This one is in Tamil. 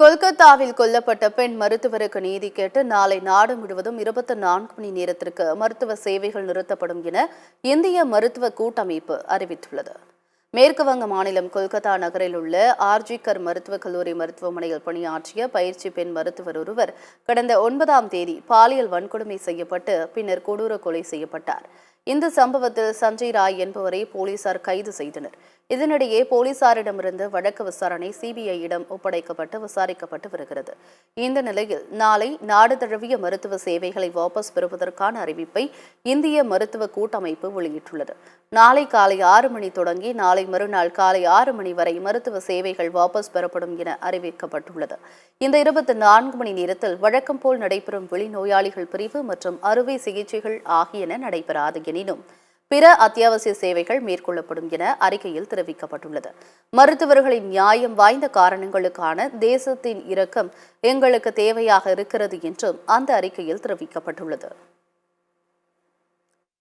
கொல்கத்தாவில் கொல்லப்பட்ட பெண் மருத்துவருக்கு நீதி கேட்டு நாளை நாடு முழுவதும் 24 மணி நேரத்திற்கு மருத்துவ சேவைகள் நிறுத்தப்படும் என இந்திய மருத்துவ கூட்டமைப்பு அறிவித்துள்ளது. மேற்கு வங்க மாநிலம் கொல்கத்தா நகரில் உள்ள ஆர்ஜிகர் மருத்துவக் கல்லூரி மருத்துவமனையில் பணியாற்றிய பயிற்சி பெண் மருத்துவர் ஒருவர் கடந்த 9ஆம் தேதி பாலியல் வன்கொடுமை செய்யப்பட்டு பின்னர் கொடூர கொலை செய்யப்பட்டார். இந்த சம்பவத்தில் சஞ்சய் ராய் என்பவரை போலீசார் கைது செய்தனர். இதனிடையே போலீசாரிடமிருந்து வழக்கு விசாரணை சிபிஐயிடம் ஒப்படைக்கப்பட்டு விசாரிக்கப்பட்டு வருகிறது. இந்த நிலையில் நாளை நாடு தழுவிய மருத்துவ சேவைகளை வாபஸ் பெறுவதற்கான அறிவிப்பை இந்திய மருத்துவ கூட்டமைப்பு வெளியிட்டுள்ளது. நாளை காலை 6 மணி தொடங்கி நாளை மறுநாள் காலை 6 மணி வரை மருத்துவ சேவைகள் வாபஸ் பெறப்படும் என அறிவிக்கப்பட்டுள்ளது. இந்த 24 மணி நேரத்தில் வழக்கம் போல் நடைபெறும் வெளிநோயாளிகள் பிரிவு மற்றும் அறுவை சிகிச்சைகள் ஆகியன நடைபெறாது. எனினும் பிற அத்தியாவசிய சேவைகள் மேற்கொள்ளப்படும் என அறிக்கையில் தெரிவிக்கப்பட்டுள்ளது. மருத்துவர்களின் நியாயம் வாய்ந்த காரணங்களுக்கான தேசத்தின் இரக்கம் எங்களுக்கு தேவையாக இருக்கிறது என்றும் அந்த அறிக்கையில் தெரிவிக்கப்பட்டுள்ளது.